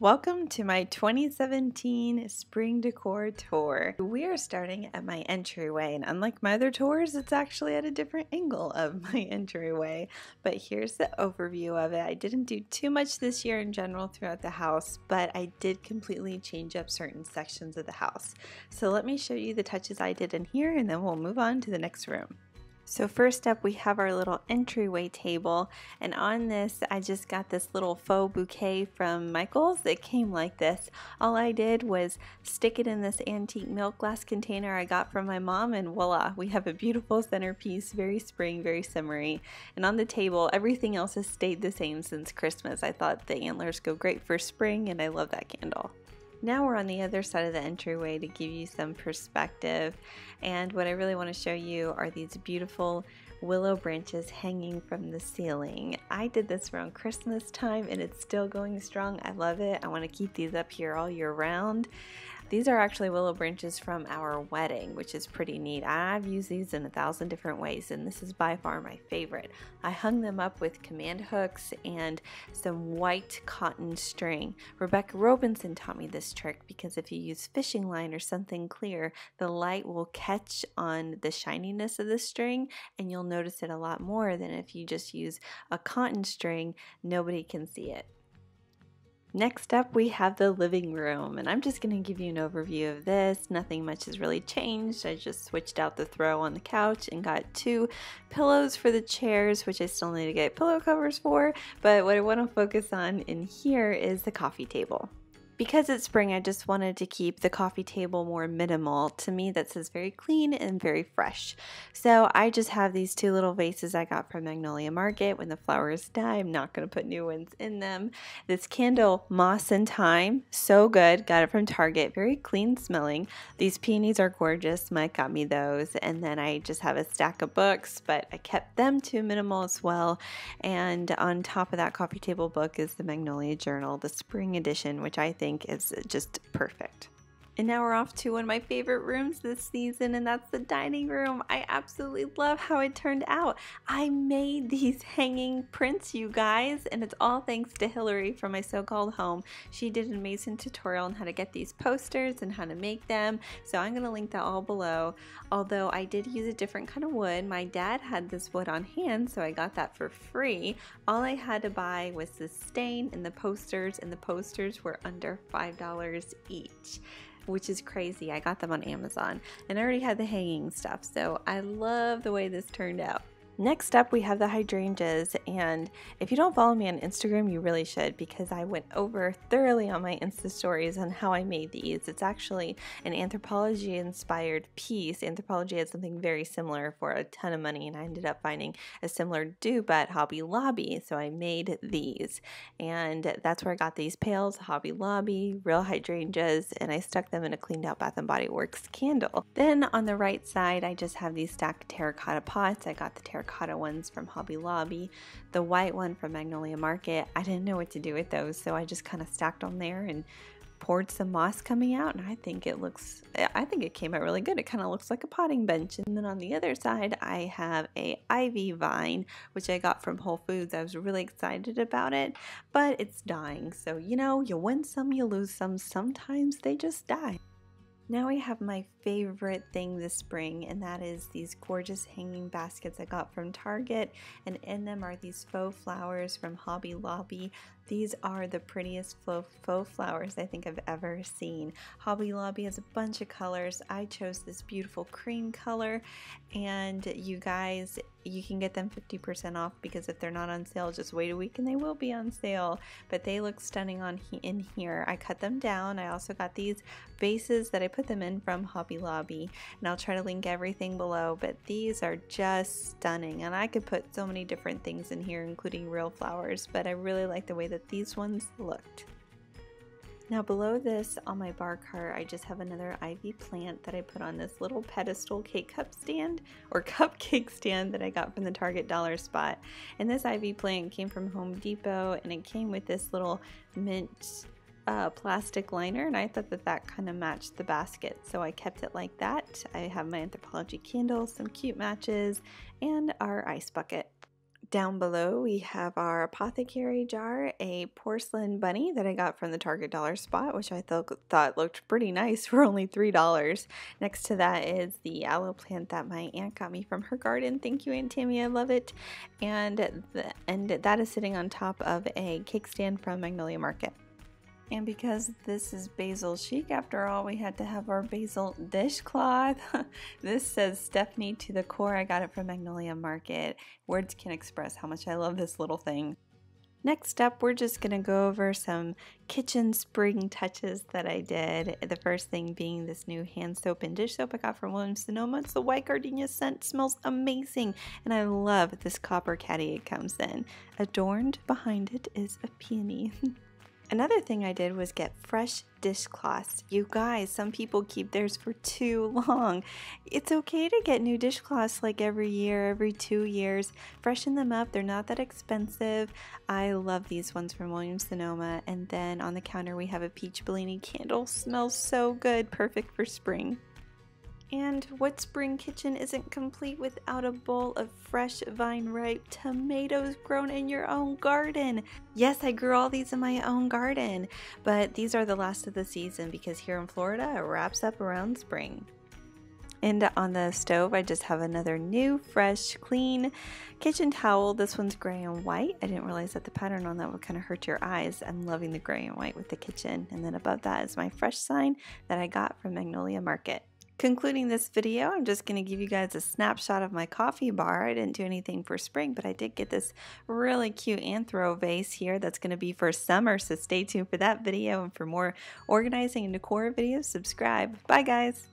Welcome to my 2017 Spring Decor tour. We are starting at my entryway, and unlike my other tours, it's actually at a different angle of my entryway. But here's the overview of it. I didn't do too much this year in general throughout the house, but I did completely change up certain sections of the house. So let me show you the touches I did in here, and then we'll move on to the next room. So first up, we have our little entryway table, and on this I just got this little faux bouquet from Michael's. It came like this. All I did was stick it in this antique milk glass container I got from my mom, and voila, we have a beautiful centerpiece, very spring, very summery. And on the table, everything else has stayed the same since Christmas. I thought the antlers go great for spring, and I love that candle. Now we're on the other side of the entryway to give you some perspective, and what I really want to show you are these beautiful willow branches hanging from the ceiling. I did this around Christmas time and it's still going strong. I love it. I want to keep these up here all year round. These are actually willow branches from our wedding, which is pretty neat. I've used these in 1,000 different ways, and this is by far my favorite. I hung them up with command hooks and some white cotton string. Rebecca Robinson taught me this trick because if you use fishing line or something clear, the light will catch on the shininess of the string, and you'll notice it a lot more than if you just use a cotton string. Nobody can see it. Next up, we have the living room, and I'm just going to give you an overview of this. Nothing much has really changed. I just switched out the throw on the couch and got 2 pillows for the chairs, which I still need to get pillow covers for, but what I want to focus on in here is the coffee table. Because it's spring, I just wanted to keep the coffee table more minimal. To me, that says very clean and very fresh. So I just have these 2 little vases I got from Magnolia Market. When the flowers die, I'm not going to put new ones in them. This candle, Moss and Thyme, so good. Got it from Target, very clean smelling. These peonies are gorgeous. Mike got me those. And then I just have a stack of books, but I kept them too minimal as well. And on top of that coffee table book is the Magnolia Journal, the spring edition, which I think is just perfect. And now we're off to one of my favorite rooms this season, and that's the dining room. I absolutely love how it turned out. I made these hanging prints, you guys, and it's all thanks to Hillary from My So-Called Home. She did an amazing tutorial on how to get these posters and how to make them, so I'm going to link that all below. Although I did use a different kind of wood. My dad had this wood on hand, so I got that for free. All I had to buy was the stain and the posters were under $5 each, which is crazy. I got them on Amazon and I already had the hanging stuff, so I love the way this turned out. Next up, we have the hydrangeas, and if you don't follow me on Instagram, you really should, because I went over thoroughly on my Insta stories on how I made these. It's actually an Anthropologie inspired piece. Anthropologie had something very similar for a ton of money, and I ended up finding a similar dupe at Hobby Lobby, so I made these, and that's where I got these pails, Hobby Lobby, real hydrangeas, and I stuck them in a cleaned out Bath & Body Works candle. Then on the right side, I just have these stacked terracotta pots. I got the terracotta ones from Hobby Lobby, the white one from Magnolia Market. I didn't know what to do with those, so I just kind of stacked them there and poured some moss coming out, and I think it came out really good. It kind of looks like a potting bench. And then on the other side, I have a ivy vine, which I got from Whole Foods. I was really excited about it, but it's dying. So, you know, you win some, you lose some. Sometimes they just die. Now we have my favorite thing this spring, and that is these gorgeous hanging baskets I got from Target, and in them are these faux flowers from Hobby Lobby. These are the prettiest faux flowers I think I've ever seen. Hobby Lobby has a bunch of colors. I chose this beautiful cream color, and you guys, you can get them 50% off, because if they're not on sale, just wait a week and they will be on sale. But they look stunning in here. I cut them down. I also got these vases that I put them in from Hobby Lobby, and I'll try to link everything below, but these are just stunning, and I could put so many different things in here, including real flowers, but I really like the way that these ones looked. Now below this on my bar cart, I just have another ivy plant that I put on this little pedestal cake cup stand, or cupcake stand, that I got from the Target dollar spot. And this ivy plant came from Home Depot, and it came with this little mint plastic liner, and I thought that kind of matched the basket, so I kept it like that. I have my Anthropologie candles, some cute matches, and our ice bucket. Down below we have our apothecary jar, a porcelain bunny that I got from the Target dollar spot, which I thought looked pretty nice for only $3. Next to that is the aloe plant that my aunt got me from her garden. Thank you, Aunt Tammy, I love it. And that is sitting on top of a cake stand from Magnolia Market. And because this is basil chic after all, we had to have our basil dishcloth. This says Stephanie to the core. I got it from Magnolia Market. Words can't express how much I love this little thing. Next up, we're just going to go over some kitchen spring touches that I did. The first thing being this new hand soap and dish soap I got from Williams-Sonoma. It's the white gardenia scent. Smells amazing. And I love this copper caddy it comes in. Adorned behind it is a peony. Another thing I did was get fresh dishcloths. You guys, some people keep theirs for too long. It's okay to get new dishcloths like every year, every 2 years. Freshen them up. They're not that expensive. I love these ones from Williams-Sonoma. And then on the counter we have a peach Bellini candle. Smells so good. Perfect for spring. And what spring kitchen isn't complete without a bowl of fresh vine-ripe tomatoes grown in your own garden? Yes, I grew all these in my own garden, but these are the last of the season because here in Florida it wraps up around spring. And on the stove, I just have another new, fresh, clean kitchen towel. This one's gray and white. I didn't realize that the pattern on that would kind of hurt your eyes. I'm loving the gray and white with the kitchen. And then above that is my fresh sign that I got from Magnolia Market. Concluding this video, I'm just going to give you guys a snapshot of my coffee bar. I didn't do anything for spring, but I did get this really cute anthro vase here that's going to be for summer, so stay tuned for that video. And for more organizing and decor videos, subscribe. Bye guys!